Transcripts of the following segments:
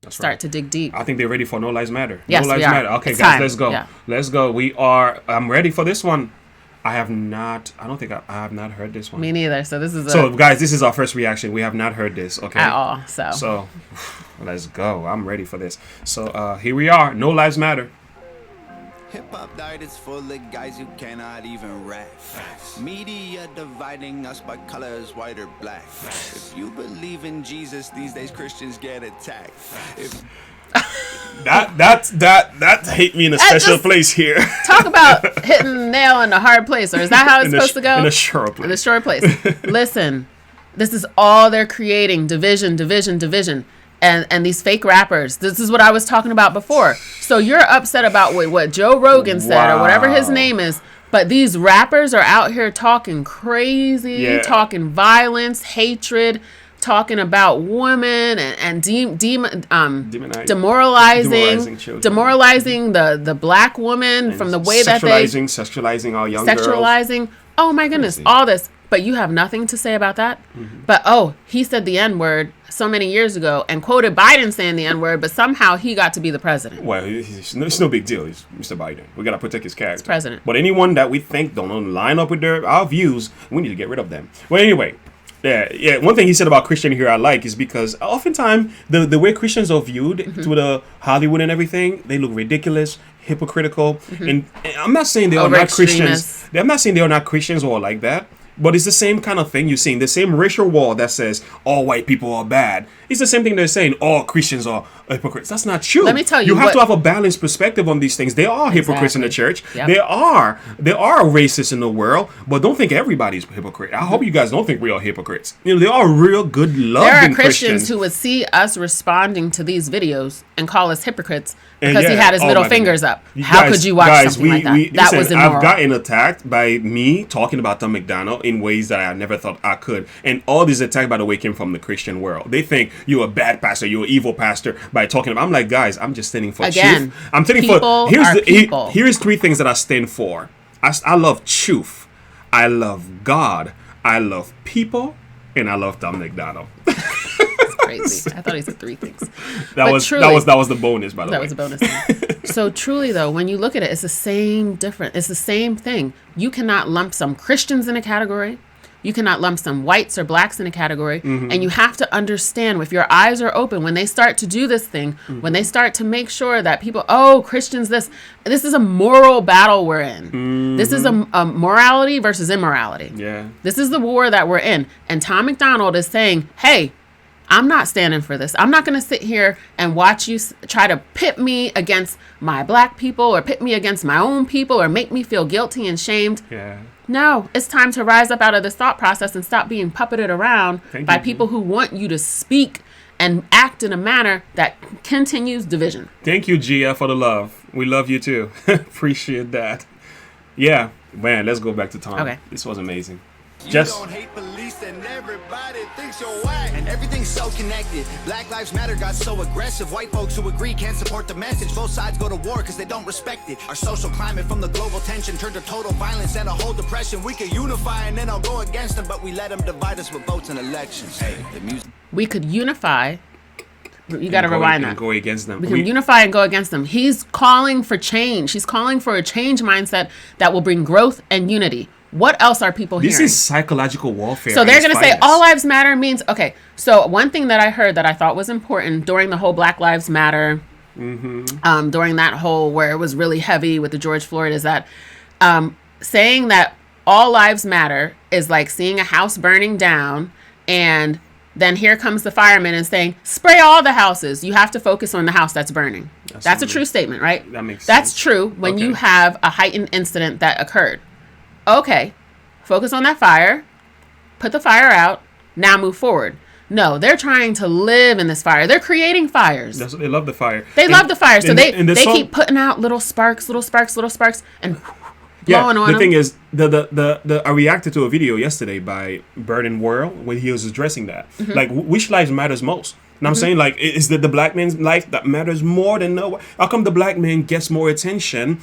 start to dig deep. I think they're ready for No Lives Matter. Yes, No Lives we are. Matter. Okay, It's guys, time. let's go. Yeah. Let's go. I'm ready for this one. I have not heard this one. Me neither. So this is So, guys, this is our first reaction. We have not heard this, okay? at all. So, let's go. I'm ready for this. So, here we are. No Lives Matter. Hip-hop diet is full of guys who cannot even rap. Media dividing us by colors, white or black. If you believe in Jesus, these days Christians get attacked. That hit me in a special place here. Talk about hitting the nail in a hard place, or is that how it's supposed to go? In a short place. In a short place. Listen, this is all they're creating: division, division, division. And these fake rappers. This is what I was talking about before. So you're upset about what Joe Rogan said or whatever his name is. But these rappers are out here talking crazy, talking violence, hatred, talking about women and demoralizing the black woman and from the way that they sexualizing our young girls. Oh my goodness, all this. But you have nothing to say about that. Mm-hmm. But he said the N-word so many years ago and quoted Biden saying the N-word, but somehow he got to be the president. Well, it's no big deal. He's Mr. Biden. We got to protect his character. He's president. But anyone that we think don't line up with our views, we need to get rid of them. Well, anyway, yeah. One thing he said about Christian here I like is because oftentimes the way Christians are viewed to the Hollywood and everything, they look ridiculous, hypocritical. And I'm not saying they are not Christians. I'm not saying they are not Christians or like that. But it's the same kind of thing you're seeing. The same racial war that says all white people are bad. It's the same thing they're saying all Christians are hypocrites. That's not true. Let me tell you. You have to have a balanced perspective on these things. There are hypocrites in the church. Yep. There are racists in the world. But don't think everybody's a hypocrite. I hope you guys don't think we are hypocrites. There are real good, loving There are Christians who would see us responding to these videos and call us hypocrites because he had his middle fingers up. How could you watch something like that? That was immoral. I've gotten attacked by me talking about Tom MacDonald in ways that I never thought I could. And all these attacks, by the way, came from the Christian world. They think you're a bad pastor, you're an evil pastor by talking about. I'm like, guys, I'm just standing for truth. I'm standing for. Here's three things that I stand for. I love truth. I love God. I love people, and I love Tom MacDonald. That's crazy. I thought he said three things. That was the bonus, by the way. That was a bonus. So truly, though, when you look at it, it's the same It's the same thing. You cannot lump some Christians in a category. You cannot lump some whites or blacks in a category. Mm-hmm. And you have to understand, if your eyes are open, when they start to do this thing, when they start to make sure that people, Christians, this is a moral battle we're in. Mm-hmm. This is a morality versus immorality. Yeah. This is the war that we're in. And Tom MacDonald is saying, hey, I'm not standing for this. I'm not going to sit here and watch you try to pit me against my black people or pit me against my own people or make me feel guilty and shamed. Yeah. No, it's time to rise up out of this thought process and stop being puppeted around by people who want you to speak and act in a manner that continues division. Thank you, Gia, for the love. We love you too. Appreciate that. Yeah, man, let's go back to Tom. Okay. This was amazing. You don't hate police and everybody thinks you're whack. And everything's so connected. Black Lives Matter got so aggressive. White folks who agree can't support the message. Both sides go to war because they don't respect it. Our social climate from the global tension turned to total violence and a whole depression. We could unify and then I'll go against them, but we let them divide us with votes and elections. Hey, the music. We could unify. You got to rewind that. And go against them. We can unify and go against them. He's calling for change. He's calling for a change mindset that will bring growth and unity. What else are people hearing? This is psychological warfare. So they're going to say all lives matter means, okay. So one thing that I heard that I thought was important during the whole Black Lives Matter, during that whole where it was really heavy with the George Floyd, is that saying that all lives matter is like seeing a house burning down and then here comes the fireman and saying, spray all the houses. You have to focus on the house that's burning. That's a true statement, right? That makes sense. That's true when you have a heightened incident that occurred. Okay, focus on that fire, put the fire out, now move forward. No, they're trying to live in this fire. They're creating fires. They love the fire. They love the fire. So they keep putting out little sparks, and blowing on them. The thing is, I reacted to a video yesterday by Burden World when he was addressing that. Mm-hmm. Like, which lives matters most? And I'm saying, like, is it the black man's life that matters more than no? How come the black man gets more attention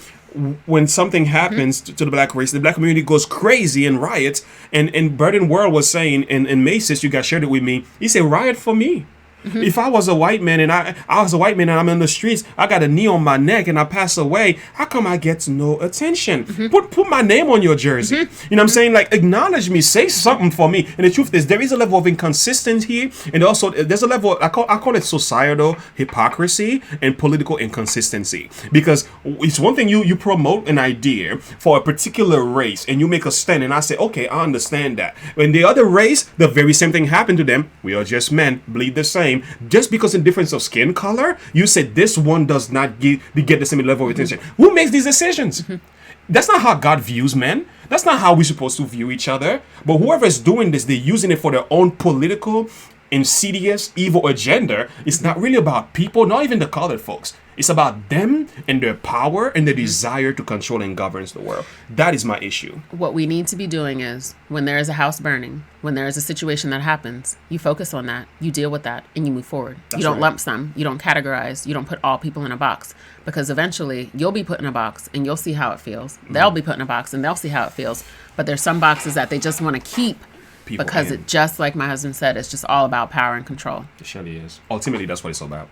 when something happens to the black race? The black community goes crazy and riots. And Burden World was saying, and Macy's, you guys shared it with me. He said, riot for me. If I was a white man and I was a white man and I'm in the streets, I got a knee on my neck and I pass away, how come I get no attention? Put my name on your jersey. You know what I'm saying? Like, acknowledge me, say something for me. And the truth is, there is a level of inconsistency here, and also there's a level I call it societal hypocrisy and political inconsistency. Because it's one thing you promote an idea for a particular race and you make a stand, and I say, okay, I understand that. When the other race, the very same thing happened to them. We are just men, bleed the same. Just because in difference of skin color, you said this one does not get the same level of attention. Who makes these decisions? That's not how God views men. That's not how we're supposed to view each other. But whoever's doing this, they're using it for their own political, insidious, evil agenda. It's not really about people, not even the colored folks. It's about them and their power and their desire to control and govern the world. That is my issue. What we need to be doing is, when there is a house burning, when there is a situation that happens, you focus on that, you deal with that, and you move forward. You don't lump sum, you don't categorize, you don't put all people in a box. Because eventually, you'll be put in a box and you'll see how it feels. They'll be put in a box and they'll see how it feels. But there's some boxes that they just want to keep people because it, just like my husband said, it's just all about power and control. It surely is. Ultimately, that's what it's all about.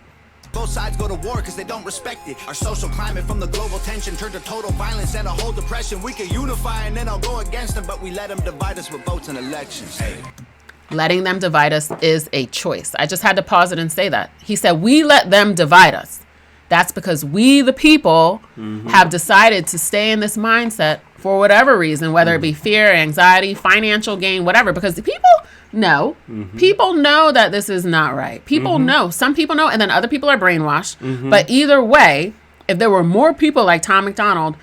Both sides go to war because they don't respect it. Our social climate from the global tension turned to total violence and a whole depression. We can unify and then I'll go against them, but we let them divide us with votes and elections. Hey. Letting them divide us is a choice. I just had to pause it and say that. He said, we let them divide us. That's because we, the people, have decided to stay in this mindset for whatever reason, whether it be fear, anxiety, financial gain, whatever, because the people know. People know that this is not right. People know. Some people know, and then other people are brainwashed. But either way, if there were more people like Tom MacDonald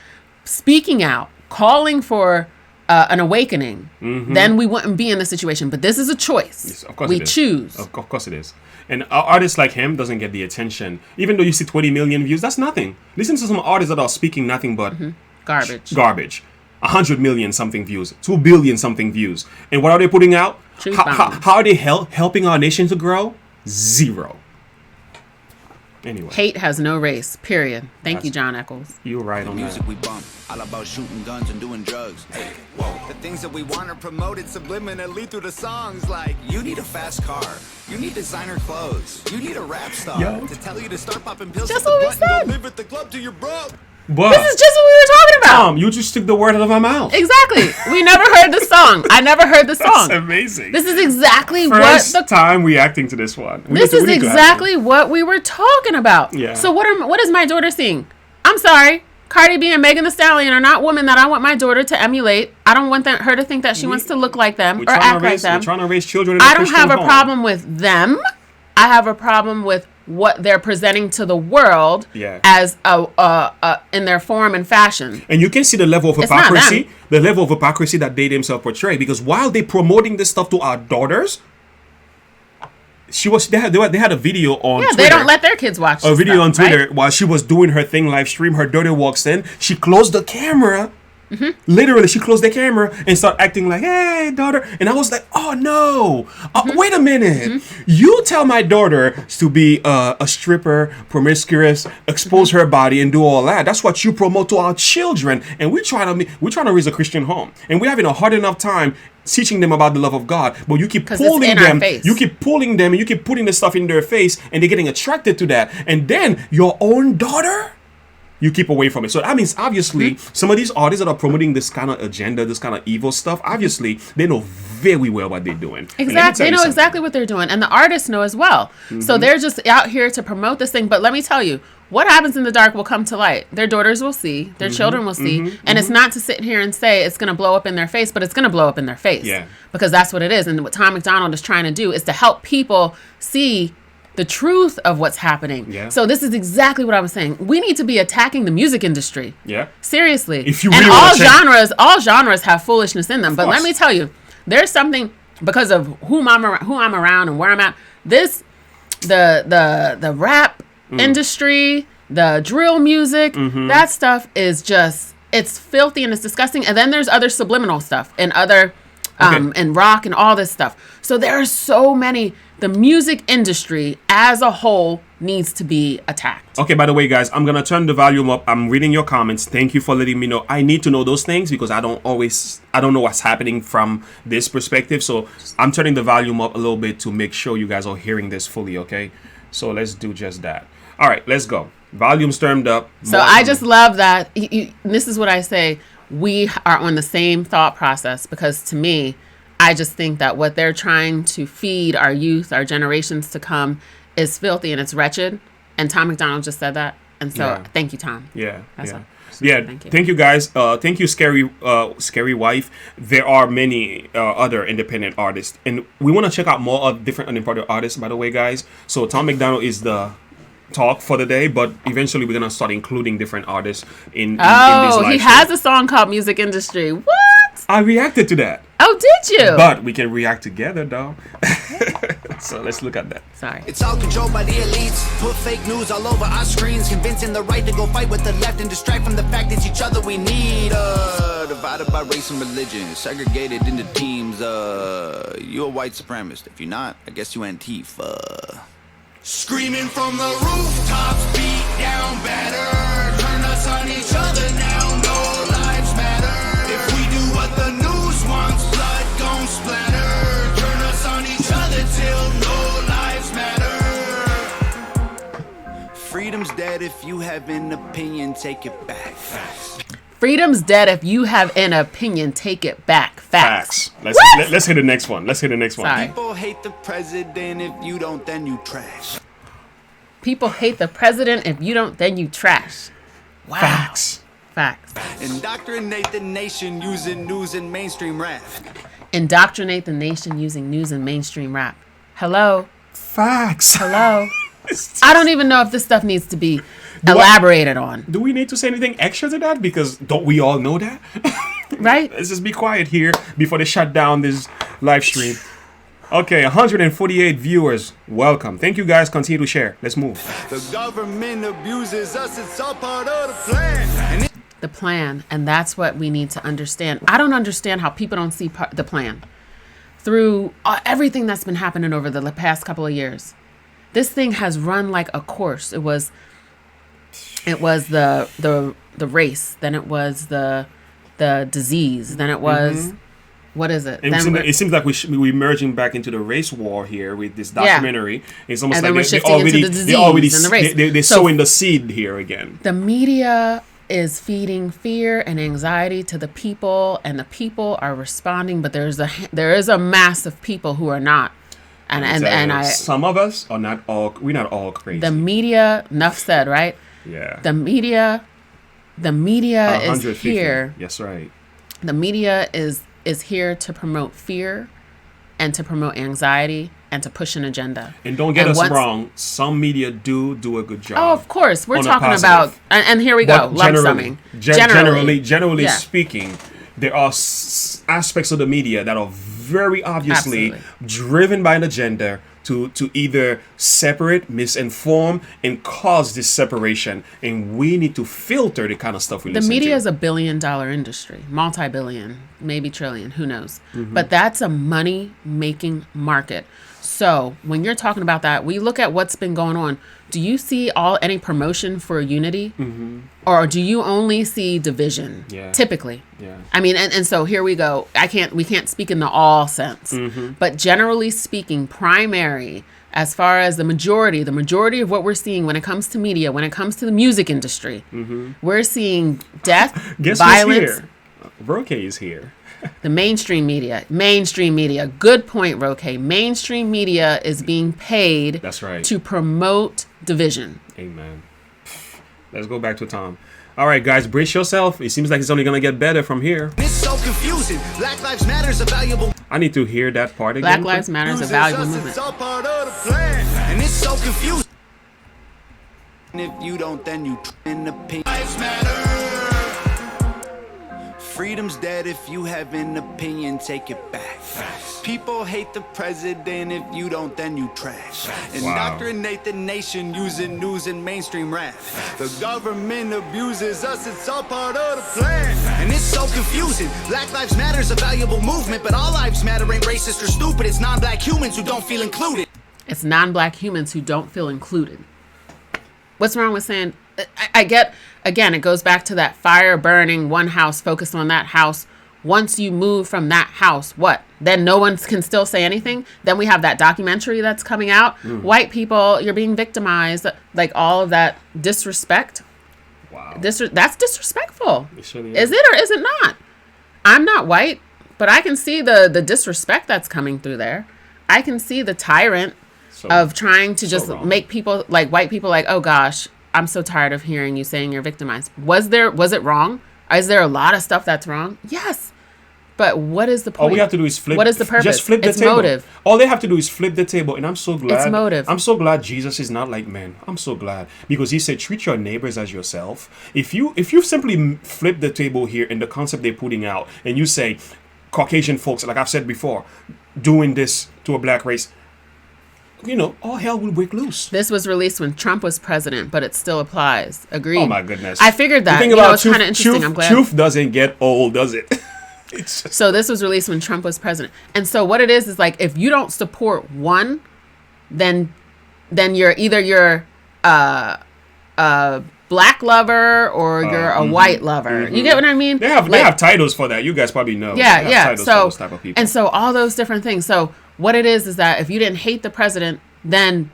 speaking out, calling for an awakening, then we wouldn't be in this situation. But this is a choice. Yes, of course we choose. Of course it is. And artists like him doesn't get the attention. Even though you see 20 million views, that's nothing. Listen to some artists that are speaking nothing but garbage. 100 million something views, 2 billion something views. And what are they putting out? How are they helping our nation to grow? Zero. Anyway. Hate has no race, period. Thank you, John Eccles. You're right on music that. We bump, all about shooting guns and doing drugs. Hey, whoa. The things that we want are promoted subliminally through the songs, like you need a fast car, you need designer clothes, you need a rap star to tell you to start popping pills. Just what we said. Live at the club till you're broke. But this is just what we were talking about. Tom, you just took the word out of my mouth. Exactly. We never heard the song. I never heard the song. That's amazing. This is exactly First time reacting to this one. This is exactly what we were talking about. Yeah. So what is my daughter seeing? I'm sorry. Cardi B and Megan Thee Stallion are not women that I want my daughter to emulate. I don't want her to think that she wants to look like them or act like them. We're trying to raise children in a I don't Christian have a home. problem with them. I have a problem with what they're presenting to the world as in their form and fashion. And you can see the level of hypocrisy, that they themselves portray. Because while they promoting this stuff to our daughters, they had a video on Twitter. They don't let their kids watch a video stuff, on Twitter right? while she was doing her thing live stream. Her daughter walks in, she closed the camera. Literally, she closed the camera and started acting like, hey, daughter. And I was like, oh, no. Wait a minute. You tell my daughter to be a stripper, promiscuous, expose her body and do all that. That's what you promote to our children. And we're trying to raise a Christian home. And we're having a hard enough time teaching them about the love of God. But you keep pulling them. You keep pulling them and you keep putting the stuff in their face and they're getting attracted to that. And then your own daughter, you keep away from it. So that means obviously some of these artists that are promoting this kind of agenda, this kind of evil stuff, obviously they know very well what they're doing. Exactly. They know exactly what they're doing. And the artists know as well. So they're just out here to promote this thing. But let me tell you, what happens in the dark will come to light. Their daughters will see. Their children will see. And it's not to sit here and say it's going to blow up in their face, but it's going to blow up in their face. Yeah. Because that's what it is. And what Tom MacDonald is trying to do is to help people see the truth of what's happening. Yeah. So this is exactly what I was saying. We need to be attacking the music industry. Yeah. Seriously. If you really and all genres have foolishness in them. But let me tell you, there's something because of who I'm around and where I'm at. The rap industry, the drill music, that stuff is just, it's filthy and it's disgusting. And then there's other subliminal stuff and other and rock and all this stuff. So there are so many. The music industry as a whole needs to be attacked. Okay, by the way, guys, I'm going to turn the volume up. I'm reading your comments. Thank you for letting me know. I need to know those things because I don't know what's happening from this perspective. So I'm turning the volume up a little bit to make sure you guys are hearing this fully, okay? So let's do just that. All right, let's go. Volume's turned up. So I just love that. This is what I say. We are on the same thought process because to me, I just think that what they're trying to feed our youth, our generations to come, is filthy and it's wretched. And Tom MacDonald just said that. And so thank you, Tom. Yeah. That's Thank you guys. Thank you, Scary Wife. There are many other independent artists. And we want to check out more of different independent artists, by the way, guys. So Tom MacDonald is the talk for the day, but eventually we're going to start including different artists in these live he shows. has a song called Music Industry. What? I reacted to that. Oh, did you? But we can react together, though. So let's look at that. Sorry. It's all controlled by the elites. Put fake news all over our screens, convincing the right to go fight with the left and distract from the fact it's each other we need. Divided by race and religion, segregated into teams. You a white supremacist. If you're not, I guess you Antifa. Screaming from the rooftops, beat down better. Turn us on each other now, no lives matter. If we do what the news wants, blood gon' splatter. Turn us on each other till no lives matter. Freedom's dead if you have an opinion, take it back. Freedom's dead if you have an opinion, take it back. Facts. Let's hit the next one. Sorry. People hate the president, if you don't, then you trash. People hate the president. If you don't, then you trash. Wow. Facts. Indoctrinate the nation using news and mainstream rap. Indoctrinate the nation using news and mainstream rap. Hello. Facts. Hello. I don't even know if this stuff needs to be elaborated on. Do we need to say anything extra to that? Because don't we all know that? Right? Let's just be quiet here before they shut down this live stream. Okay, 148 viewers. Welcome. Thank you guys. Continue to share. Let's move. The government abuses us. It's all part of the plan. The plan. And that's what we need to understand. I don't understand how people don't see the plan. Through everything that's been happening over the past couple of years. This thing has run like a course. It was the race. Then it was the disease. Then it was... What is it? It seems like we're merging back into the race war here with this documentary. Yeah. It's almost like they're sowing the seed here again. The media is feeding fear and anxiety to the people, and the people are responding. But there is a mass of people who are not. And some of us are not all. We're not all crazy. The media, enough said, right? Yeah. The media is here. Yes, right. The media is here to promote fear and to promote anxiety and to push an agenda. And don't get us wrong, some media do a good job. Oh, of course. We're talking about, and here we go, lump summing. Generally speaking, there are aspects of the media that are very obviously driven by an agenda to either separate, misinform, and cause this separation. And we need to filter the kind of stuff we listen to. The media is $1 billion industry, multi-billion, maybe trillion, who knows? But that's a money-making market. So when you're talking about that, we look at what's been going on. Do you see any promotion for unity? Or do you only see division? Yeah. Typically. Yeah. I mean, and so here we go. We can't speak in the all sense. But generally speaking, primary, as far as the majority of what we're seeing when it comes to media, when it comes to the music industry, we're seeing death, Guess violence. Who's here? Roque is here. The mainstream media. Good point, Roque. Mainstream media is being paid That's right. to promote division. Amen. Let's go back to Tom. All right, guys, brace yourself. It seems like it's only going to get better from here. It's so confusing. Black Lives Matter is a valuable... I need to hear that part again. Black Lives Matter is a valuable movement. It's all part of the plan. And it's so confusing. If you don't, then you in the pink. Lives matter. Freedom's dead. If you have an opinion, take it back. Facts. People hate the president. If you don't, then you trash. Indoctrinate the nation using news and mainstream rap. The government abuses us. It's all part of the plan. And it's so confusing. Black Lives Matter is a valuable movement, but all lives matter ain't racist or stupid. It's non-black humans who don't feel included. It's non-black humans who don't feel included. What's wrong with saying, I get, again, it goes back to that fire burning one house, focus on that house. Once you move from that house, what? Then no one can still say anything? Then we have that documentary that's coming out. White people, you're being victimized. Like all of that disrespect. Wow. That's disrespectful. Really is it or is it not? I'm not white, but I can see the disrespect that's coming through there. I can see the tyrant of trying to just make people, like white people, like, oh gosh, I'm so tired of hearing you saying you're victimized. Was it wrong? Is there a lot of stuff that's wrong? Yes. But what is the point? All we have to do is flip. What is the purpose? Just flip the table. Motive. All they have to do is flip the table. And I'm so glad. It's motive. I'm so glad Jesus is not like men. I'm so glad. Because he said, treat your neighbors as yourself. If you simply flip the table here in the concept they're putting out, and you say, Caucasian folks, like I've said before, doing this to a black race, all hell will break loose. This was released when Trump was president, but it still applies. Agreed. Oh my goodness. I figured that. It's kind of interesting. I'm glad. Truth doesn't get old, does it? So this was released when Trump was president. And so what it is like, if you don't support one, then you're either a black lover or you're a white lover. You get what I mean? They have titles for that. You guys probably know. Yeah. So, for those type of people. And so all those different things. So what it is that if you didn't hate the president, then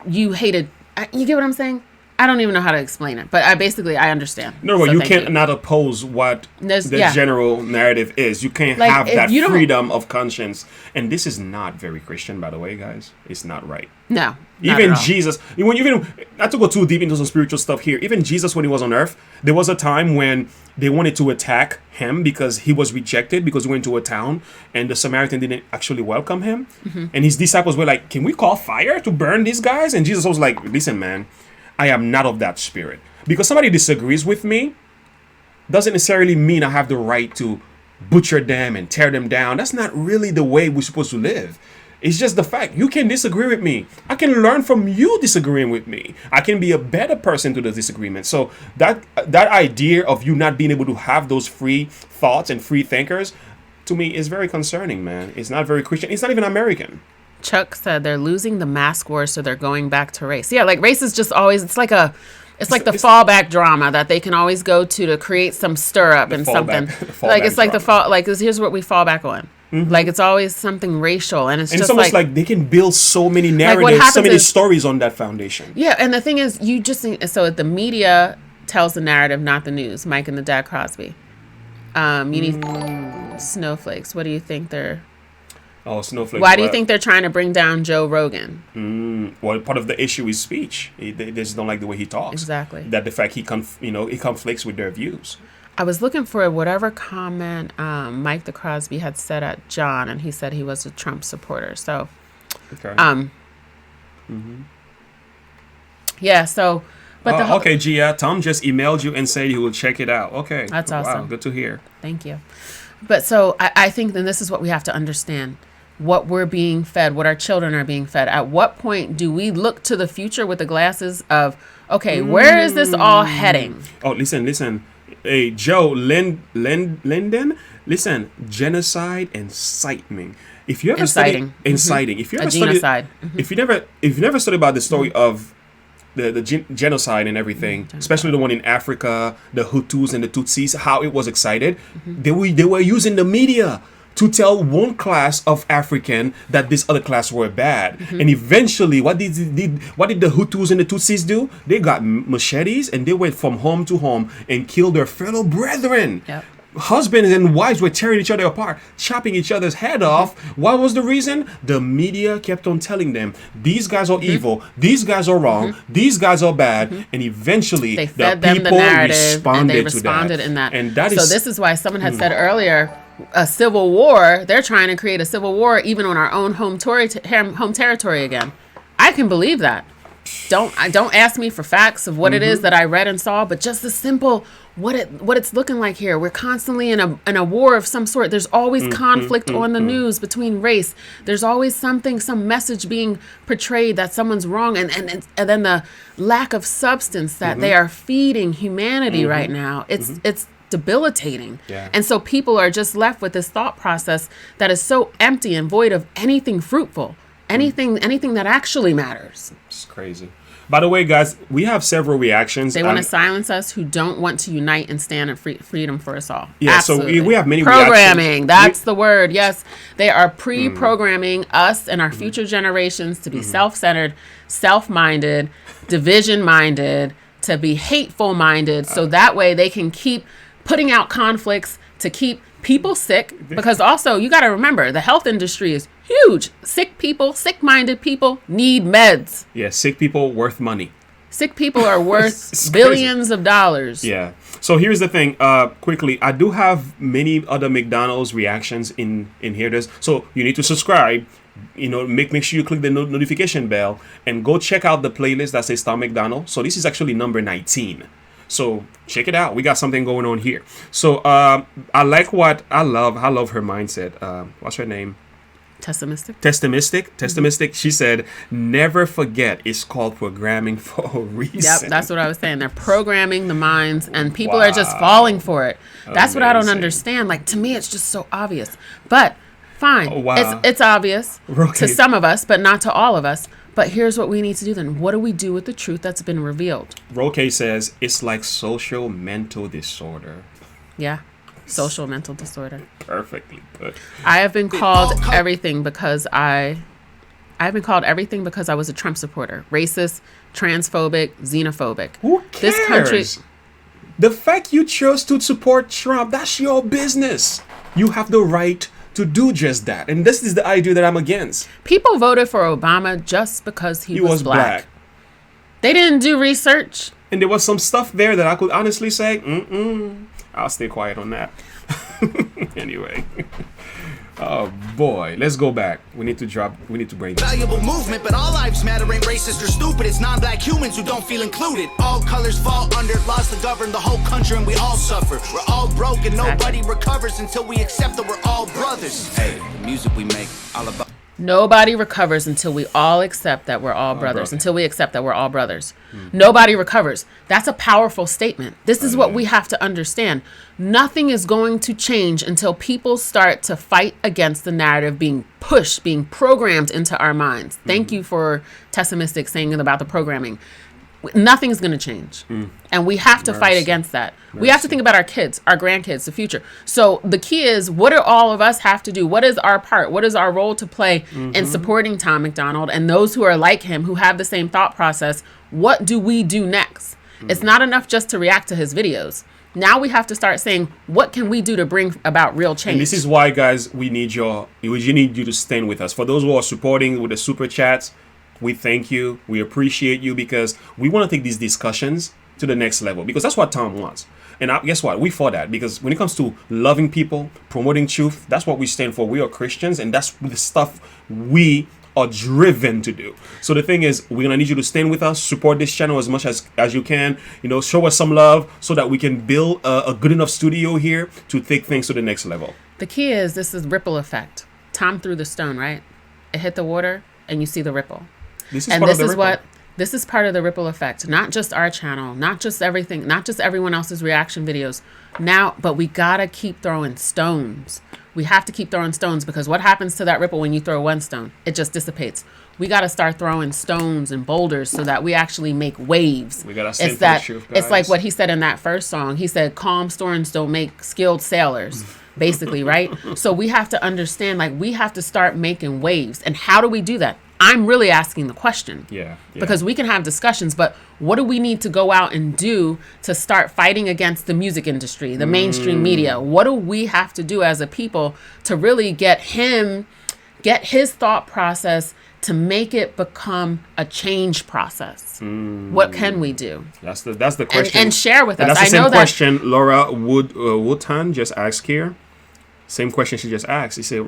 you hated. You get what I'm saying? I don't even know how to explain it, but I understand. No, you can't not oppose what the general narrative is. You can't have that freedom of conscience. And this is not very Christian, by the way, guys. It's not right. No. Even Jesus, not to go too deep into some spiritual stuff here, even Jesus, when he was on earth, there was a time when they wanted to attack him because he was rejected because he went to a town and the Samaritan didn't actually welcome him. And his disciples were like, can we call fire to burn these guys? And Jesus was like, listen, man, I am not of that spirit. Because somebody disagrees with me doesn't necessarily mean I have the right to butcher them and tear them down. That's not really the way we're supposed to live. It's just the fact you can disagree with me. I can learn from you disagreeing with me. I can be a better person to the disagreement. So that idea of you not being able to have those free thoughts and free thinkers, to me, is very concerning, man. It's not very Christian. It's not even American. Chuck said they're losing the mask war, so they're going back to race. Yeah, like race is just always, it's like the fallback drama that they can always go to create some stirrup and something. Here's what we fall back on. Like it's always something racial, and it's almost like they can build so many narratives, so many stories on that foundation. Yeah, and the thing is, you just think, so the media tells the narrative, not the news. Mike and the Dad Crosby. You need snowflakes. What do you think they're? Oh, snowflakes. Why do you think they're trying to bring down Joe Rogan? Well, part of the issue is speech. They just don't like the way he talks. Exactly. That the fact he conflicts with their views. I was looking for whatever comment Mike the Crosby had said at John, and he said he was a Trump supporter. So, okay. Yeah. So, but okay, Gia. Tom just emailed you and said he will check it out. Okay, that's awesome. Wow, good to hear. Thank you. But so I think then this is what we have to understand. What we're being fed, what our children are being fed. At what point do we look to the future with the glasses of, okay, where is this all heading? Oh, listen. Hey, Joe Linden, listen, genocide and incitement. If you ever inciting, if you ever genocide. If you never studied about the story of the genocide and everything, especially the one in Africa, the Hutus and the Tutsis, how it was excited, they were using the media to tell one class of African that this other class were bad. And eventually, what did the Hutus and the Tutsis do? They got machetes and they went from home to home and killed their fellow brethren. Yep. Husbands and wives were tearing each other apart, chopping each other's head off. What was the reason? The media kept on telling them, these guys are evil, these guys are wrong, these guys are bad, and eventually they fed the them people the narrative, responded and they to responded that. in that. And that so this is why someone had said earlier, a civil war, they're trying to create a civil war even on our own home territory again. I can believe that. Don't ask me for facts of what it is that I read and saw, but just the simple, what it's looking like here. We're constantly in a war of some sort. There's always conflict on the news between race. There's always some message being portrayed that someone's wrong, and then the lack of substance that they are feeding humanity right now. It's debilitating. Yeah. And so people are just left with this thought process that is so empty and void of anything fruitful, anything that actually matters. It's crazy. By the way, guys, we have several reactions. They want to silence us who don't want to unite and stand in freedom for us all. Yeah, Absolutely. so we have many programming. reactions. That's the word. Yes, they are pre-programming us and our future generations to be self-centered, self-minded, division-minded, to be hateful-minded, so that way they can keep putting out conflicts to keep people sick. Because also, you got to remember, the health industry is huge. Sick people, sick-minded people need meds. Yeah, sick people worth money. Sick people are worth billions of dollars. Yeah. So here's the thing. Quickly, I do have many other McDonald's reactions in here. So you need to subscribe. Make sure you click the notification bell and go check out the playlist that says Star McDonald. So this is actually number 19. So check it out. We got something going on here. So I love her mindset. What's her name? Testimistic. She said, never forget it's called programming for a reason. Yep, that's what I was saying. They're programming the minds and people are just falling for it. That's what I don't understand. Like, to me, it's just so obvious. But fine. Oh, wow. It's obvious to some of us, but not to all of us. But here's what we need to do then. What do we do with the truth that's been revealed? Roque says, it's like social mental disorder. Yeah. Social mental disorder. Perfectly put. I have been called everything because I was a Trump supporter. Racist, transphobic, xenophobic. Who cares? This country. The fact you chose to support Trump, that's your business. You have the right to do just that. And this is the idea that I'm against. People voted for Obama just because he was black. They didn't do research. And there was some stuff there that I could honestly say, I'll stay quiet on that. Anyway. Oh boy, let's go back. We need to bring this. Valuable movement, but all lives matter ain't racist or stupid. It's non-black humans who don't feel included. All colors fall under laws that govern the whole country and we all suffer. We're all broke and nobody recovers until we accept that we're all brothers. Hey, the music we make, all about... Nobody recovers until we all accept that we're all brothers. Until we accept that we're all brothers. Nobody recovers. That's a powerful statement. This is what we have to understand. Nothing is going to change until people start to fight against the narrative being pushed, being programmed into our minds. Thank you for Tessimistic saying about the programming. Nothing's going to change. And we have to fight against that. We have to think about our kids, our grandkids, the future. So the key is, what do all of us have to do? What is our part? What is our role to play in supporting Tom MacDonald and those who are like him, who have the same thought process? What do we do next? It's not enough just to react to his videos. Now we have to start saying, what can we do to bring about real change? And this is why, guys, we need you to stand with us. For those who are supporting with the super chats, we thank you. We appreciate you, because we want to take these discussions to the next level, because that's what Tom wants. And guess what? We for that, because when it comes to loving people, promoting truth, that's what we stand for. We are Christians, and that's the stuff we are driven to do. So the thing is, we're gonna need you to stand with us, support this channel as much as you can. Show us some love so that we can build a good enough studio here to take things to the next level. The key is, this is ripple effect. Tom threw the stone, right? It hit the water, and you see the ripple. This is part of the ripple effect. Not just our channel, not just everything, not just everyone else's reaction videos. But we gotta keep throwing stones. We have to keep throwing stones, because what happens to that ripple when you throw one stone? It just dissipates. We gotta start throwing stones and boulders so that we actually make waves. We gotta stand for the truth, guys. It's like what he said in that first song. He said, "Calm storms don't make skilled sailors." Basically, right? So we have to understand, we have to start making waves. And how do we do that? I'm really asking the question. Yeah. Because we can have discussions, but what do we need to go out and do to start fighting against the music industry, the mainstream media? What do we have to do as a people to really get his thought process to make it become a change process? What can we do? That's the question. And share with us. That's the same question Laura Woodton just asked here. Same question she just asked. He said,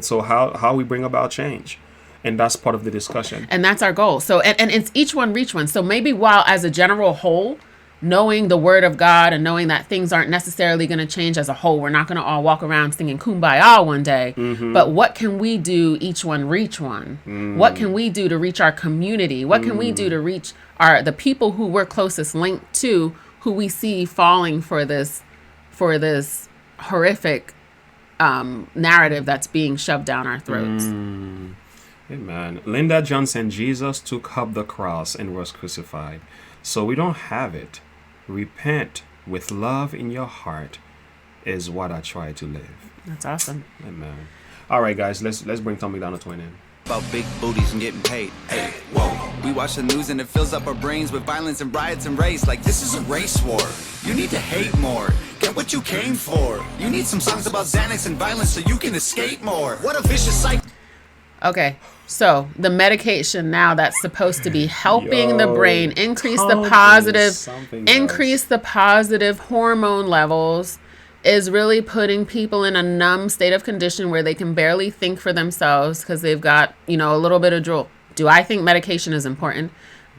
so how we bring about change? And that's part of the discussion. And that's our goal. So, and it's each one reach one. So maybe while as a general whole, knowing the word of God and knowing that things aren't necessarily going to change as a whole. We're not going to all walk around singing Kumbaya one day. But what can we do, each one reach one? What can we do to reach our community? What can we do to reach the people who we're closest linked to, who we see falling for this horrific narrative that's being shoved down our throats? Amen. Linda Johnson, Jesus took up the cross and was crucified. So we don't have it. Repent with love in your heart is what I try to live. That's awesome. Amen. All right, guys, let's bring Tom MacDonald Twin in. About big booties and getting paid. Hey, whoa. We watch the news and it fills up our brains with violence and riots and race. Like this is a race war. You need to hate more. Get what you came for. You need some songs about Xanax and violence so you can escape more. What a vicious cycle. Okay, so the medication now that's supposed to be helping the brain increase the positive hormone levels is really putting people in a numb state of condition where they can barely think for themselves because they've got, a little bit of drool. Do I think medication is important?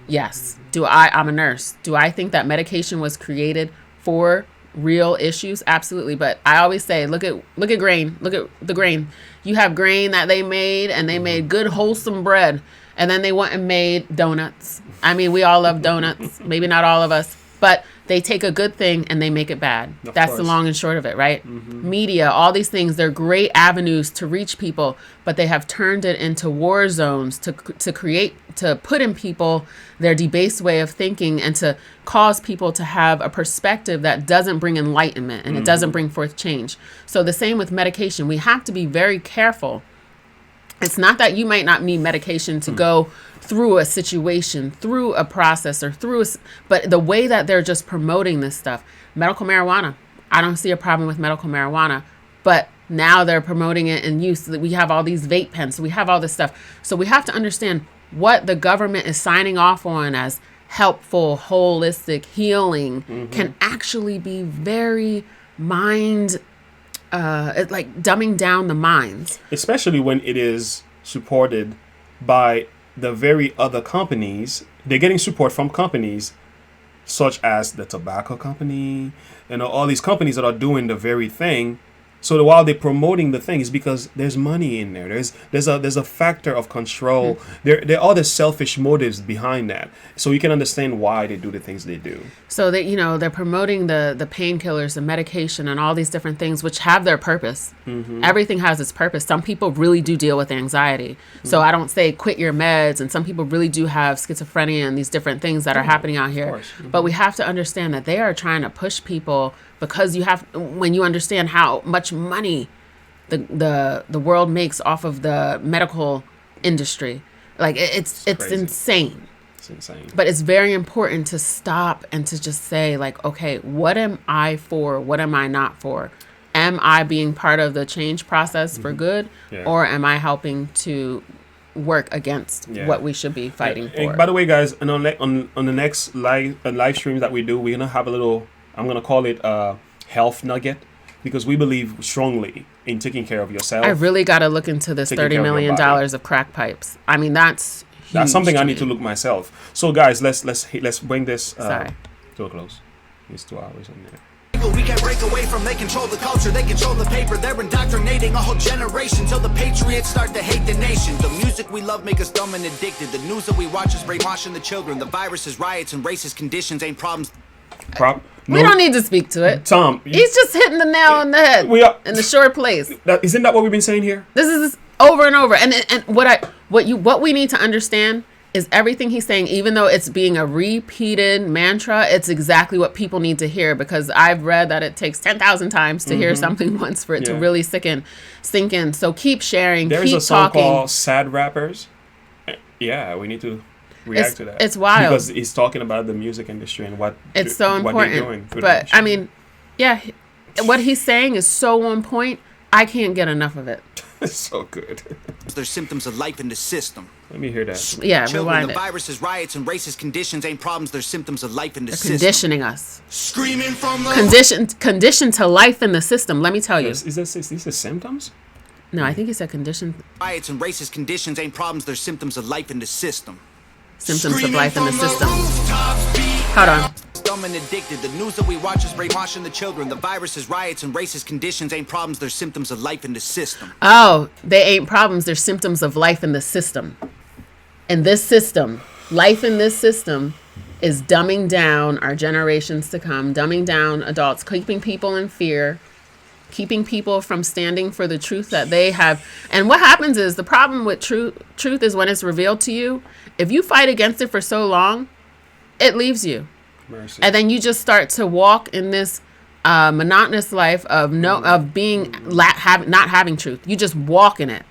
Yes. I'm a nurse. Do I think that medication was created for real issues? Absolutely. But I always say, look at grain. Look at the grain. You have grain that they made, and they made good wholesome bread, and then they went and made donuts. I mean, we all love donuts. Maybe not all of us, but they take a good thing and they make it bad. That's the long and short of it, right? Media, all these things, they're great avenues to reach people, but they have turned it into war zones to put in people their debased way of thinking and to cause people to have a perspective that doesn't bring enlightenment and it doesn't bring forth change. So the same with medication. We have to be very careful. It's not that you might not need medication to go through a situation, through a process, or but the way that they're just promoting this stuff, medical marijuana, I don't see a problem with medical marijuana, but now they're promoting it in use. We have all these vape pens, so we have all this stuff. So we have to understand what the government is signing off on as helpful, holistic healing can actually be very like dumbing down the minds. Especially when it is supported by the very other companies. They're getting support from companies such as the tobacco company and all these companies that are doing the very thing. So while they're promoting the thing, is because there's money in there. There's a factor of control. There are all the selfish motives behind that. So you can understand why they do the things they do. So they're promoting the painkillers, the medication, and all these different things, which have their purpose. Everything has its purpose. Some people really do deal with anxiety. So I don't say quit your meds. And some people really do have schizophrenia and these different things that are happening out here. But we have to understand that they are trying to push people. Because when you understand how much money the world makes off of the medical industry, like it's insane. It's insane. But it's very important to stop and to just say, like, okay, what am I for? What am I not for? Am I being part of the change process for good, or am I helping to work against what we should be fighting for? And by the way, guys, and on the next live stream that we do, we're gonna have a little. I'm going to call it a health nugget because we believe strongly in taking care of yourself. I really got to look into this $30 million of crack pipes. I mean, that's huge. That's something I need to look myself. So, guys, let's bring this to a close. It's 2 hours in there. We can't break away from, they control the culture, they control the paper, they're indoctrinating a whole generation till the patriots start to hate the nation. The music we love make us dumb and addicted. The news that we watch is brainwashing the children. The viruses, riots, and racist conditions ain't problems. We don't need to speak to it. Tom, he's just hitting the nail on the head in the short place. Isn't that what we've been saying here? This is over and over. And what we need to understand is everything he's saying, even though it's being a repeated mantra, it's exactly what people need to hear, because I've read that it takes 10,000 times to hear something once for it to really sink in. So keep sharing, keep talking. There's a song called Sad Rappers. Yeah, we need to react to that. It's wild because he's talking about the music industry and what it's so important. What they're doing. But I mean, what he's saying is so on point. I can't get enough of it. It's so good. There's symptoms of life in the system. Let me hear that. Yeah, children, rewind the it. viruses, riots, and racist conditions ain't problems. They're symptoms of life in the system. Conditioning us. Screaming from the conditioned to life in the system. Let me tell you. Is these the symptoms? No, I think he said condition. Riots and racist conditions ain't problems. They're symptoms of life in the system. Symptoms of life in the system. Hold on. dumb and addicted. The news that we watch is brainwashing the children. The viruses, riots, and racist conditions ain't problems, they're symptoms of life in the system. Oh, they ain't problems, they're symptoms of life in the system. And this system, life in this system, is dumbing down our generations to come, dumbing down adults, keeping people in fear, keeping people from standing for the truth that they have. And what happens is, the problem with truth is when it's revealed to you, if you fight against it for so long, it leaves you. Mercy. And then you just start to walk in this monotonous life of being not having truth. You just walk in it.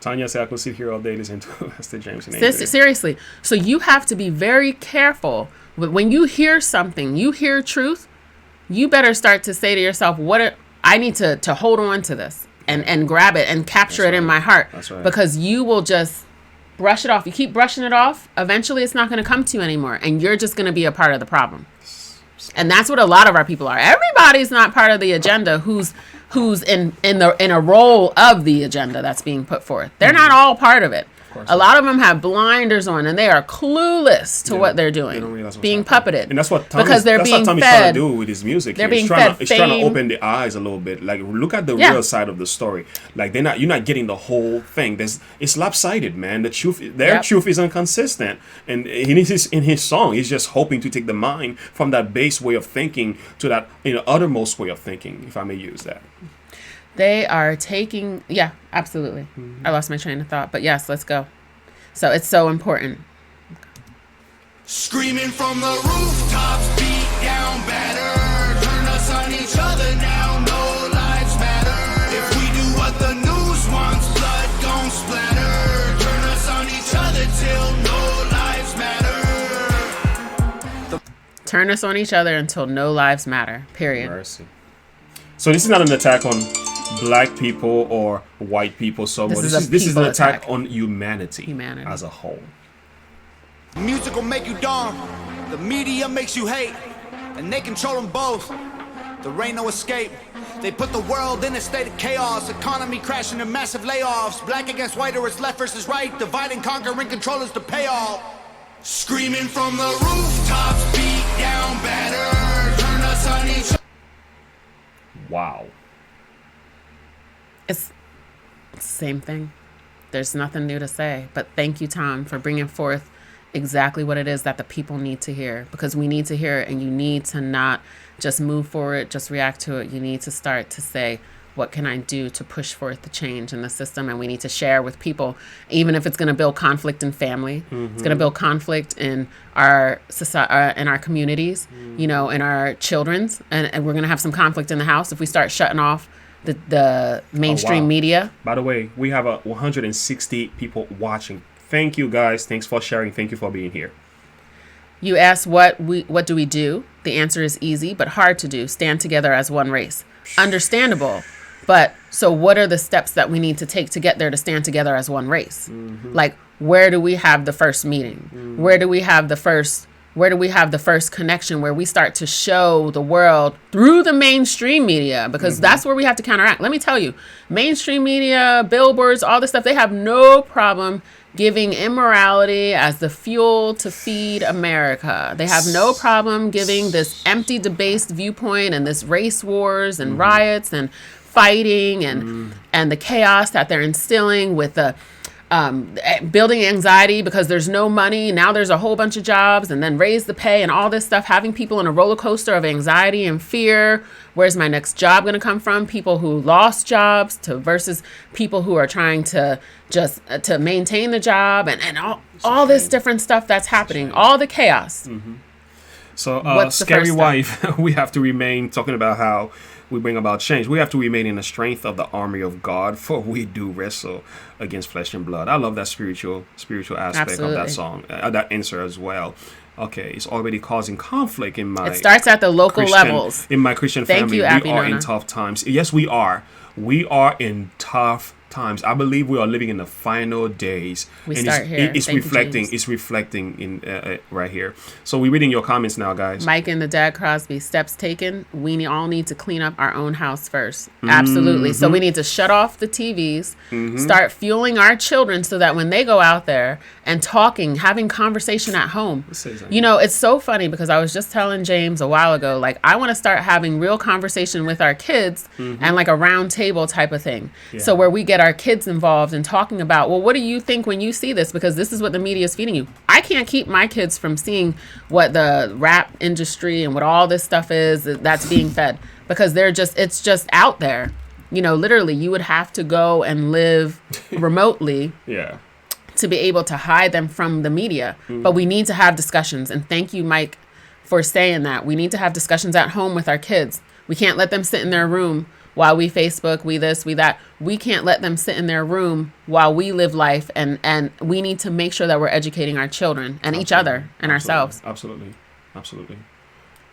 Tanya said I could sit here all day listening to Pastor James and Andrea. Seriously. So you have to be very careful. When you hear something, you hear truth, you better start to say to yourself, I need to hold on to this and grab it and capture it in my heart. That's right. Because you will just brush it off. You keep brushing it off, eventually it's not going to come to you anymore. And you're just going to be a part of the problem. And that's what a lot of our people are. Everybody's not part of the agenda who's in a role of the agenda that's being put forth. They're not all part of it. A lot of them have blinders on, and they are clueless to what they're doing. They don't realize what's being puppeted. And that's what Tommy's trying to do with his music. They're being fed. He's trying to open the eyes a little bit. Like, look at the real side of the story. Like, you're not getting the whole thing. It's lopsided, man. The truth, truth is inconsistent. And in his song, he's just hoping to take the mind from that base way of thinking to that uttermost way of thinking, if I may use that. They are taking, absolutely. Mm-hmm. I lost my train of thought, but yes, let's go. So it's so important. Screaming from the rooftops, beat down better. Turn us on each other now, no lives matter. If we do what the news wants, blood gon' splatter. Turn us on each other till no lives matter. Turn us on each other until no lives matter, period. Mercy. So this is not an attack on black people or white people so much. This is an attack on humanity as a whole. Music will make you dumb. The media makes you hate. And they control them both. There ain't no escape. They put the world in a state of chaos. Economy crashing and massive layoffs. Black against white, or it's left versus right. Divide and conquer and control is the payoff. Screaming from the rooftops, beat down better. Turn us on each other. Wow. It's the same thing. There's nothing new to say. But thank you, Tom, for bringing forth exactly what it is that the people need to hear. Because we need to hear it, and you need to not just move forward, just react to it. You need to start to say, what can I do to push forth the change in the system? And we need to share with people, even if it's going to build conflict in family. Mm-hmm. It's going to build conflict in our society, in our communities, in our children's. And we're going to have some conflict in the house if we start shutting off the mainstream media. By the way, we have 160 people watching. Thank you, guys. Thanks for sharing. Thank you for being here. You asked what do we do? The answer is easy but hard to do. Stand together as one race. Understandable. But so what are the steps that we need to take to get there to stand together as one race? Mm-hmm. Like, where do we have the first meeting? Mm-hmm. Where do we have the first connection where we start to show the world through the mainstream media? Because that's where we have to counteract. Let me tell you, mainstream media, billboards, all this stuff, they have no problem giving immorality as the fuel to feed America. They have no problem giving this empty, debased viewpoint and this race wars and riots and fighting and the chaos that they're instilling with the building anxiety because there's no money. Now there's a whole bunch of jobs, and then raise the pay and all this stuff, having people in a roller coaster of anxiety and fear. Where's my next job going to come from? People who lost jobs versus people who are trying to just to maintain the job and all this different stuff that's happening, all the chaos. Mm-hmm. So, Scary Wife, we have to remain talking about how we bring about change. We have to remain in the strength of the army of God, for we do wrestle against flesh and blood. I love that spiritual aspect of that song, that answer as well. Okay, it's already causing conflict in my. It starts at the local levels. In my Christian family, we are in tough times. Yes, we are. We are in tough times. I believe we are living in the final days. We and start here. It's Thank you, reflecting. James. It's reflecting in right here. So we're reading your comments now, guys. Mike and the Dad Crosby, steps taken. We all need to clean up our own house first. Absolutely. So we need to shut off the TVs, start fueling our children so that when they go out there and talking, having conversation at home. You know, it's so funny because I was just telling James a while ago, like, I want to start having real conversation with our kids and like a round table type of thing. Yeah. So where we get our kids involved and talking about, well, what do you think when you see this? Because this is what the media is feeding you. I can't keep my kids from seeing what the rap industry and what all this stuff is that's being fed, because it's just out there. You know, literally, you would have to go and live remotely to be able to hide them from the media. But we need to have discussions. And thank you, Mike, for saying that. We need to have discussions at home with our kids. We can't let them sit in their room while we Facebook, we this, we that. We can't let them sit in their room while we live life. And we need to make sure that we're educating our children and each other and ourselves. Absolutely.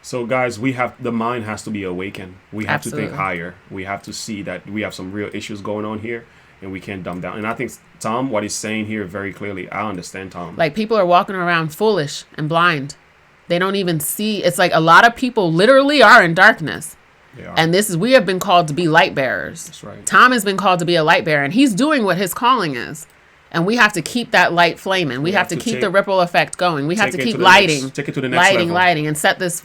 So, guys, the mind has to be awakened. We have to think higher. We have to see that we have some real issues going on here, and we can't dumb down. And I think Tom, what he's saying here very clearly, I understand Tom. Like, people are walking around foolish and blind. They don't even see. It's like a lot of people literally are in darkness. And we have been called to be light bearers. That's right. Tom has been called to be a light bearer, and he's doing what his calling is. And we have to keep that light flaming. We have to keep the ripple effect going. We have to keep lighting. Take it to the next level. Lighting, and set this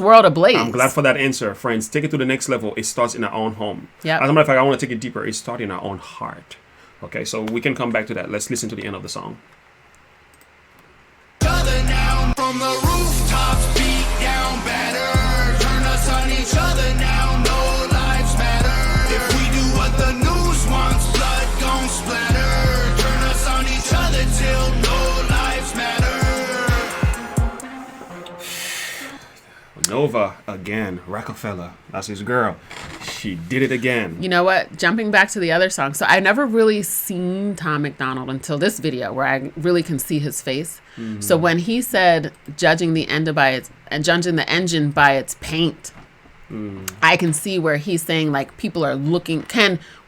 world ablaze. I'm glad for that answer, friends. Take it to the next level. It starts in our own home. Yeah. As a matter of fact, I want to take it deeper. It starts in our own heart. Okay, so we can come back to that. Let's listen to the end of the song. From the rooftops, beat down better. Turn us on each other now. No lives matter. If we do what the news wants, blood gon' splatter. Turn us on each other till no lives matter. Nova again. Rockefeller. That's his girl. She did it again. You know what? Jumping back to the other song. So I never really seen Tom MacDonald until this video where I really can see his face. So when he said judging the engine by its paint, I can see where he's saying like people are looking,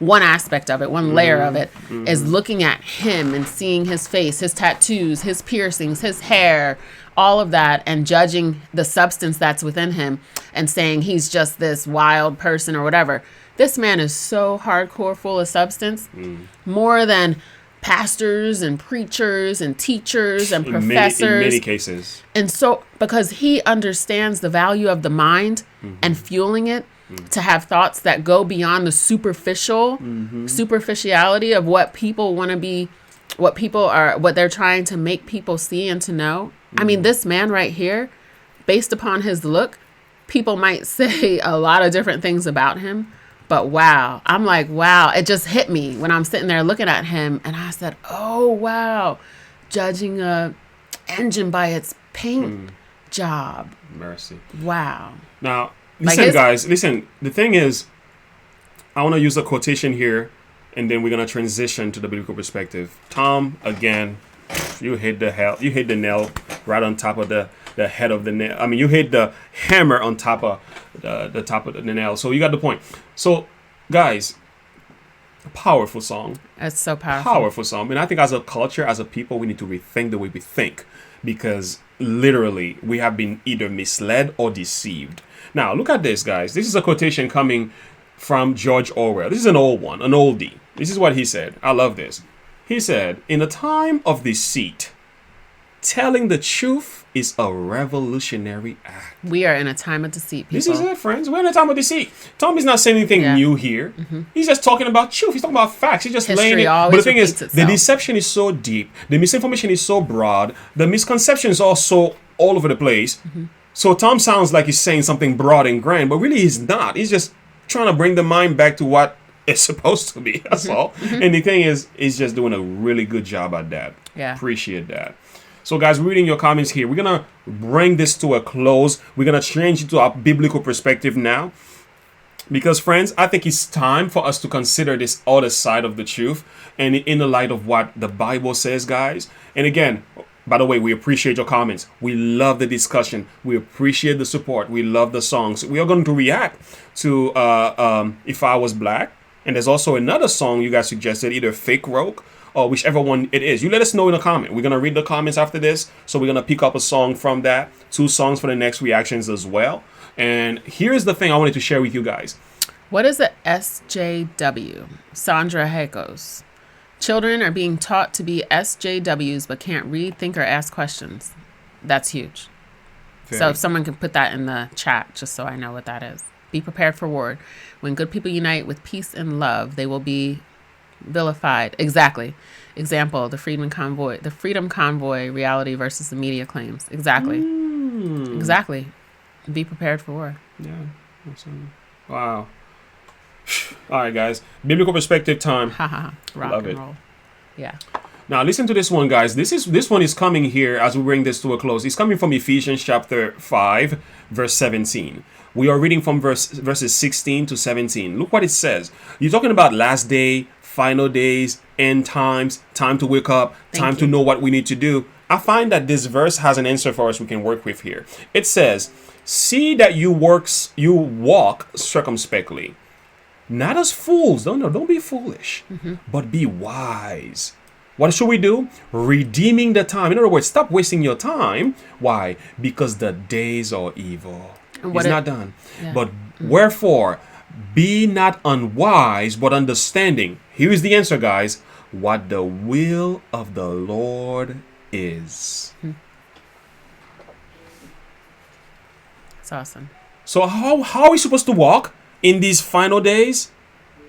one aspect of it, one layer of it is looking at him and seeing his face, his tattoos, his piercings, his hair, all of that, and judging the substance that's within him and saying he's just this wild person or whatever. This man is so hardcore full of substance, more than pastors and preachers and teachers and professors. In many cases. And so, because he understands the value of the mind and fueling it to have thoughts that go beyond the superficiality of what people want to be, what they're trying to make people see and to know. I mean, this man right here, based upon his look, people might say a lot of different things about him. But wow, I'm like, wow, it just hit me when I'm sitting there looking at him. And I said, oh, wow, judging a engine by its paint job. Mercy. Wow. Now, listen, guys, listen. The thing is, I want to use a quotation here, and then we're going to transition to the biblical perspective. Tom, again, you hit the nail right on top of the head of the nail. I mean, you hit the hammer on top of the top of the nail. So you got the point. So, guys, powerful song. It's so powerful. Powerful song. And I think as a culture, as a people, we need to rethink the way we think, because literally we have been either misled or deceived. Now, look at this, guys. This is a quotation coming from George Orwell. This is an old one, an oldie. This is what he said. I love this. He said, "In a time of deceit, telling the truth is a revolutionary act." We are in a time of deceit, people. This is it, friends. We're in a time of deceit. Tom is not saying anything new here. He's just talking about truth. He's talking about facts. He's just laying it. But the thing is, the deception is so deep. The misinformation is so broad. The misconceptions are so all over the place. So Tom sounds like he's saying something broad and grand, but really he's not. He's just trying to bring the mind back to what it's supposed to be. That's all. And the thing is, he's just doing a really good job at that. Yeah. Appreciate that. So, guys, reading your comments here, we're going to bring this to a close. We're going to change it to our biblical perspective now. Because, friends, I think it's time for us to consider this other side of the truth and in the light of what the Bible says, guys. And again, by the way, we appreciate your comments. We love the discussion. We appreciate the support. We love the songs. We are going to react to If I Was Black. And there's also another song you guys suggested, either Fake Roke or whichever one it is. You let us know in the comment. We're going to read the comments after this. So we're going to pick up a song from that. 2 songs for the next reactions as well. And here's the thing I wanted to share with you guys. What is the SJW? Sandra Hecos. Children are being taught to be SJWs but can't read, think, or ask questions. That's huge. So if someone can put that in the chat, just so I know what that is. Be prepared for war. When good people unite with peace and love, they will be vilified. Exactly. Example, the Freedom Convoy reality versus the media claims. Exactly. Exactly. Be prepared for war. Yeah. Awesome. Wow. All right, guys. Biblical perspective time. Rock Love and it. roll. Yeah. Now listen to this one, guys. This one is coming here as we bring this to a close. It's coming from Ephesians chapter 5, verse 17. We are reading from verses 16 to 17. Look what it says. You're talking about last day, final days, end times, time to wake up, time to know what we need to do. I find that this verse has an answer for us we can work with here. It says, see that you walk circumspectly. Not as fools. Don't be foolish, but be wise. What should we do? Redeeming the time. In other words, stop wasting your time. Why? Because the days are evil. It's not done. Yeah. But wherefore, be not unwise, but understanding. Here is the answer, guys. What the will of the Lord is. It's awesome. So how are we supposed to walk in these final days?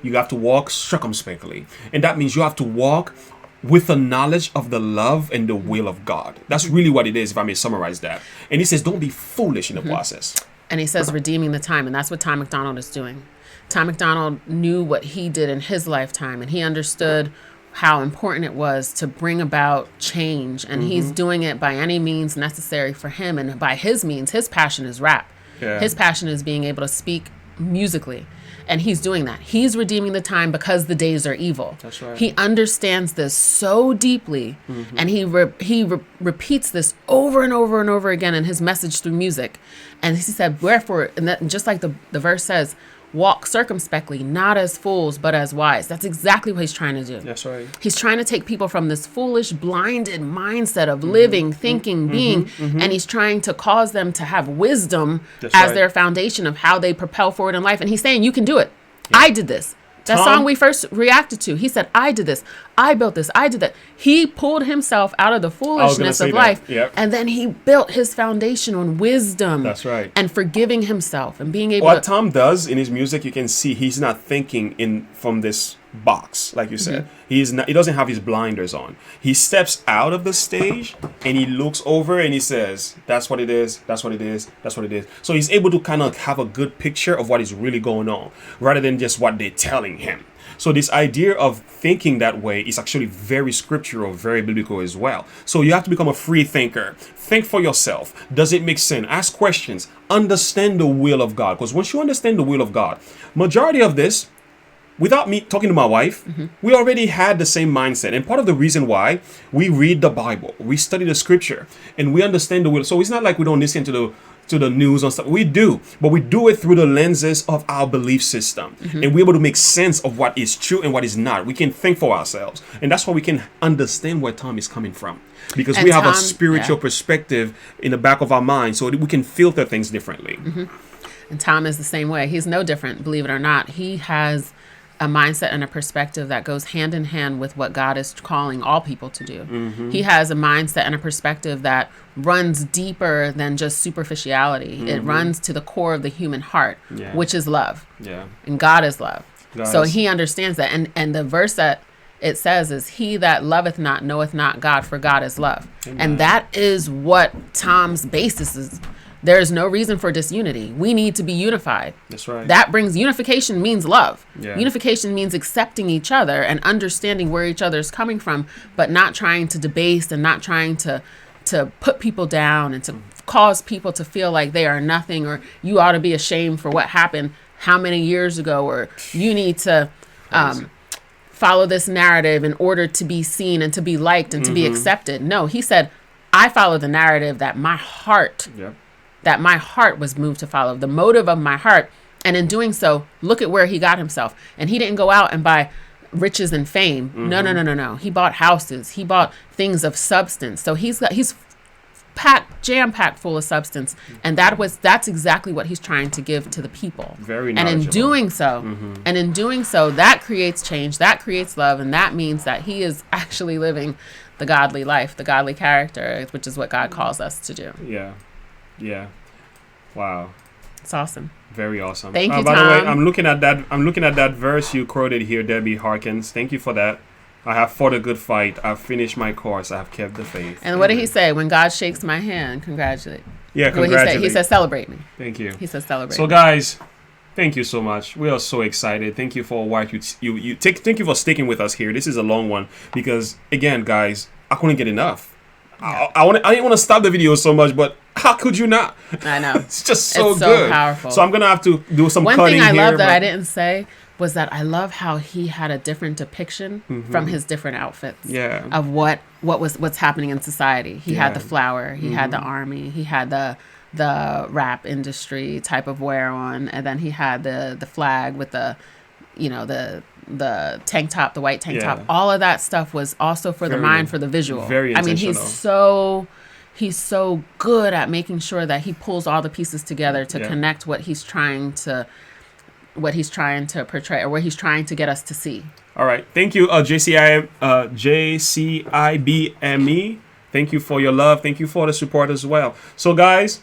You have to walk circumspectly. And that means you have to walk with the knowledge of the love and the will of God. That's really what it is, if I may summarize that. And he says, don't be foolish in the process. And he says, redeeming the time. And that's what Tom MacDonald is doing. Tom MacDonald knew what he did in his lifetime, and he understood how important it was to bring about change. And he's doing it by any means necessary for him. And by his means, his passion is rap. Yeah. His passion is being able to speak musically. And he's doing that. He's redeeming the time because the days are evil. That's right. He understands this so deeply, and he repeats this over and over and over again in his message through music. And he said, wherefore, and that, just like the verse says, walk circumspectly, not as fools, but as wise. That's exactly what he's trying to do. That's right. He's trying to take people from this foolish, blinded mindset of living, thinking, being, and he's trying to cause them to have wisdom as their foundation of how they propel forward in life. And he's saying, you can do it. Yeah. I did this. That song we first reacted to, he said, I did this. I built this. I did that. He pulled himself out of the foolishness of life. Yep. And then he built his foundation on wisdom. That's right. And forgiving himself and being able what Tom does in his music, you can see he's not thinking from this box, like you said. He doesn't have his blinders on. He steps out of the stage and he looks over and he says, that's what it is, that's what it is, that's what it is. So he's able to kind of have a good picture of what is really going on rather than just what they're telling him. So this idea of thinking that way is actually very scriptural, very biblical as well. So you have to become a free thinker. Think for yourself. Does it make sense? Ask questions. Understand the will of God. Because once you understand the will of God, majority of this, without me talking to my wife, we already had the same mindset. And part of the reason why we read the Bible, we study the scripture, and we understand the will. So it's not like we don't listen to the news and stuff. We do, but we do it through the lenses of our belief system. And we're able to make sense of what is true and what is not. We can think for ourselves. And that's why we can understand where Tom is coming from. Because we have a spiritual perspective in the back of our mind, so that we can filter things differently. And Tom is the same way. He's no different, believe it or not. He has a mindset and a perspective that goes hand in hand with what God is calling all people to do. He has a mindset and a perspective that runs deeper than just superficiality. It runs to the core of the human heart, which is love. And God is love. So he understands that. And the verse that it says is, he that loveth not knoweth not God, for God is love. Amen. And that is what Tom's basis is. There is no reason for disunity. We need to be unified. That's right. That brings unification means love. Unification means accepting each other and understanding where each other is coming from, but not trying to debase and not trying to put people down and to cause people to feel like they are nothing, or you ought to be ashamed for what happened how many years ago, or you need to follow this narrative in order to be seen and to be liked and to be accepted. No, he said, I follow the narrative that my heart was moved to follow. The motive of my heart And in doing so, look at where he got himself. And he didn't go out and buy riches and fame. No. He bought houses. He bought things of substance. So he's jam-packed full of substance. And that's exactly what he's trying to give to the people. Very and in doing so, that creates change, that creates love, and that means that he is actually living the godly life, the godly character, which is what God calls us to do. Yeah. Wow. It's awesome. Very awesome. Thank you, by Tom. the way, I'm looking at that verse you quoted here, Debbie Harkins. Thank you for that. I have fought a good fight. I've finished my course. I have kept the faith. And what did he say? When God shakes my hand, congratulate. Yeah, congratulate. He said, celebrate me. Thank you. He said, celebrate. So, guys, thank you so much. We are so excited. Thank you for what thank you for sticking with us here. This is a long one because, again, guys, I couldn't get enough. Yeah. I didn't want to stop the video so much, but how could you not? I know. It's just so good. Powerful. So I'm gonna have to do some One cutting thing I here, love that I didn't say was that I love how he had a different depiction from his different outfits. Yeah. Of what's happening in society. He had the flower. He had the army. He had the rap industry type of wear on, and then he had the flag with the tank top, the white tank top. All of that stuff was also for the mind, for the visual. Very intentional. I mean, he's so good at making sure that he pulls all the pieces together to connect what he's trying to portray, or what he's trying to get us to see. All right. Thank you, JCIBME. Thank you for your love. Thank you for the support as well. So, guys,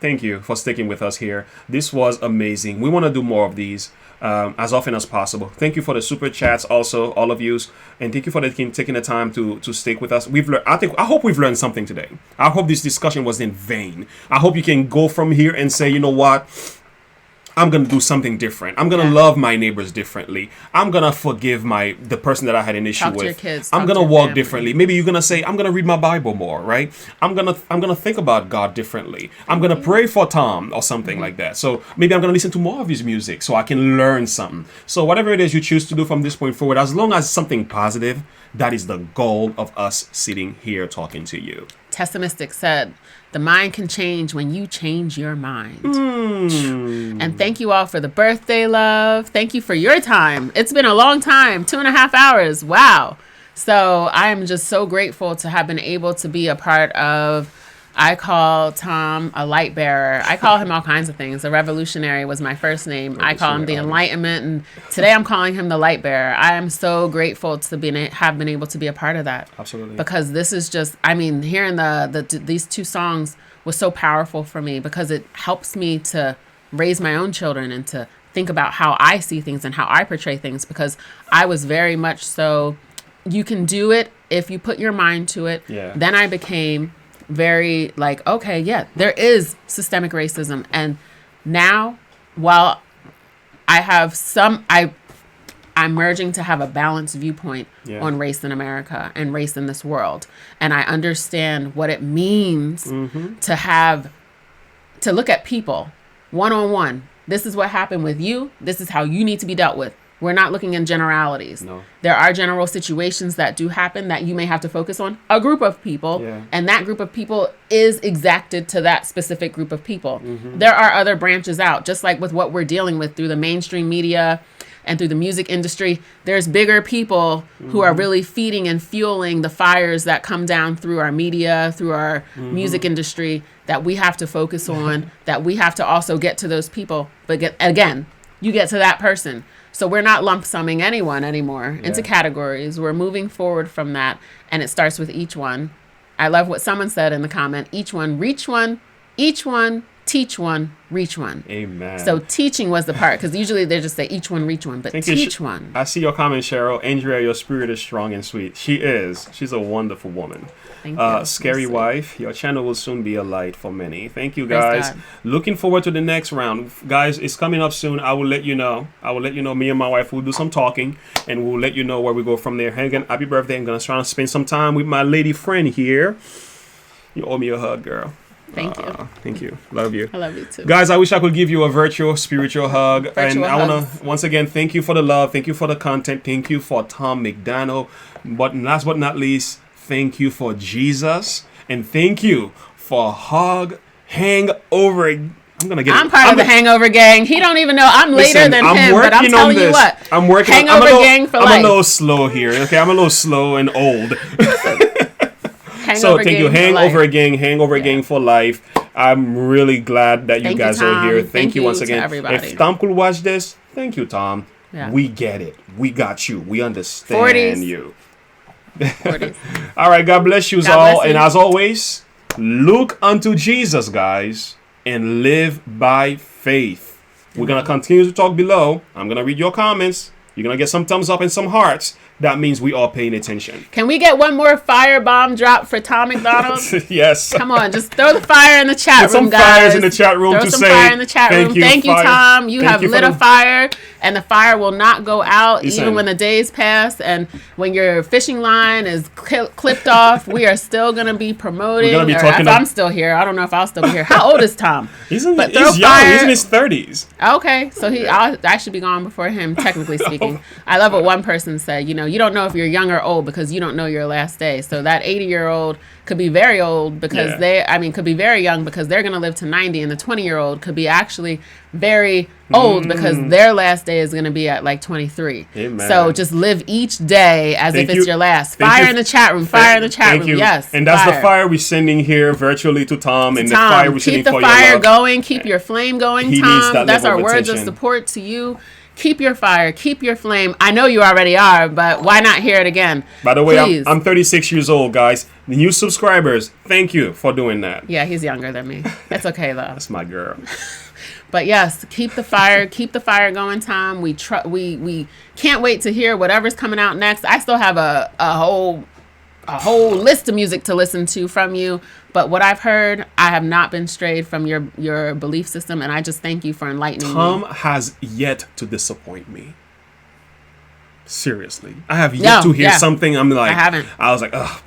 thank you for sticking with us here. This was amazing. We want to do more of these as often as possible. Thank you for the super chats also, all of you. And thank you for taking the time to stick with us. I hope we've learned something today. I hope this discussion wasn't in vain. I hope you can go from here and say, you know what? I'm going to do something different. I'm going to love my neighbors differently. I'm going to forgive the person that I had an issue Talk with. To your kids, I'm going to walk differently. Maybe you're going to say, I'm going to read my Bible more, right? I'm going to think about God differently. I'm going to pray for Tom or something like that. So maybe I'm going to listen to more of his music so I can learn something. So whatever it is you choose to do from this point forward, as long as something positive, that is the goal of us sitting here talking to you. Tessimistic said, the mind can change when you change your mind. And thank you all for the birthday love. Thank you for your time. It's been a long time, 2.5 hours. Wow. So I am just so grateful to have been able to be a part of, I call Tom a light bearer. I call him all kinds of things. The revolutionary was my first name. I call him the enlightenment. And today I'm calling him the light bearer. I am so grateful to have been able to be a part of that. Absolutely. Because this is just, I mean, hearing these two songs was so powerful for me because it helps me to raise my own children and to think about how I see things and how I portray things, because I was very much so, you can do it if you put your mind to it. Yeah. Then I became very like, okay, yeah, there is systemic racism. And now, while I have I'm merging to have a balanced viewpoint on race in America and race in this world. And I understand what it means to look at people one-on-one. This is what happened with you. This is how you need to be dealt with. We're not looking in generalities. No. There are general situations that do happen that you may have to focus on a group of people. Yeah. And that group of people is exacted to that specific group of people. There are other branches out, just like with what we're dealing with through the mainstream media and through the music industry. There's bigger people who are really feeding and fueling the fires that come down through our media, through our music industry, that we have to focus on, that we have to also get to those people. But you get to that person. So we're not lump summing anyone anymore into categories. We're moving forward from that. And it starts with each one. I love what someone said in the comment. Each one, reach one, each one, teach one, reach one. Amen. So teaching was the part, because usually they just say each one, reach one, but teach one. I see your comment, Cheryl. Andrea, your spirit is strong and sweet. She is. She's a wonderful woman. Thank you. Scary wife, your channel will soon be a light for many. Thank you, guys. Looking forward to the next round. Guys, it's coming up soon. I will let you know. Me and my wife will do some talking, and we'll let you know where we go from there. Hey, again, happy birthday. I'm going to try to spend some time with my lady friend here. You owe me a hug, girl. Thank you. Thank you. Love you. I love you too. Guys, I wish I could give you a virtual, spiritual hug. Virtual I want hugs. to, once again, thank you for the love. Thank you for the content. Thank you for Tom MacDonald. But last but not least, thank you for Jesus. And thank you for Hangover I'm part of the Hangover gang. He don't even know I'm later than him, but I'm telling you what. I'm working. Hangover gang for life. I'm a little slow here. Okay, I'm a little slow and old. So thank you, Hangover gang for life. I'm really glad that you guys are here. Thank you once again. If Tom could watch this, thank you, Tom. Yeah. We get it. We got you. We understand 40s. You. 40s. All right. God bless you all. And as always, look unto Jesus, guys, and live by faith. We're going to continue to talk below. I'm going to read your comments. You're going to get some thumbs up and some hearts. That means we are paying attention. Can we get one more firebomb drop for Tom MacDonald? Yes. Come on, just throw the fire in the chat room, guys. Some fires in the chat room to say. Throw some fire in the chat room. Thank you, Tom. You have lit a fire, and the fire will not go out even when the days pass. And when your fishing line is clipped off, we are still going to be promoting. We're gonna be talking I'm still here. I don't know if I'll still be here. How old is Tom? He's young. He's in his 30s. Okay, so I should be gone before him, technically speaking. I love what one person said. You don't know if you're young or old because you don't know your last day. So that 80-year-old could be very old because could be very young because they're going to live to 90, and the 20-year-old could be actually very old because their last day is going to be at like 23. Amen. So just live each day as if it's your last. Fire in the chat room. Fire in the chat room. Yes. And that's the fire we're sending here virtually to Tom. And the fire we're sending for your love. Keep the fire going. Keep your flame going, Tom. That's our words of support to you. Keep your fire. Keep your flame. I know you already are, but why not hear it again? By the way, I'm 36 years old, guys. The new subscribers, thank you for doing that. Yeah, he's younger than me. That's okay, though. That's my girl. But yes, keep the fire. Keep the fire going, Tom. We can't wait to hear whatever's coming out next. I still have a whole list of music to listen to from you. But what I've heard, I have not been strayed from your belief system, and I just thank you for enlightening me. Tom has yet to disappoint me. Seriously. I have yet to hear something I'm like... I was like, ugh.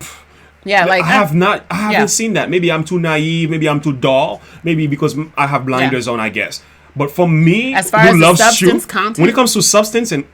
Yeah, like... I haven't seen that. Maybe I'm too naive. Maybe I'm too dull. Maybe because I have blinders on, I guess. But for me, as far as loves substance content, when it comes to substance and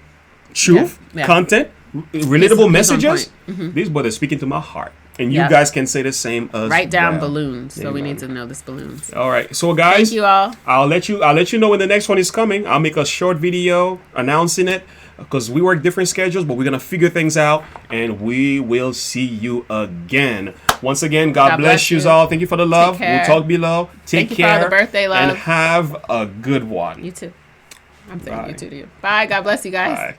truth, content, relatable messages, these brothers speaking to my heart. And you guys can say the same as write down balloons. So we need to know this balloons. All right. So guys, thank you all. I'll let you know when the next one is coming. I'll make a short video announcing it because we work different schedules, but we're going to figure things out and we will see you again. Once again, God bless you all. Thank you for the love. We'll talk below. Take care. Thank you for all the birthday love. And have a good one. You too. I'm saying you too to you. Bye. God bless you guys. Bye.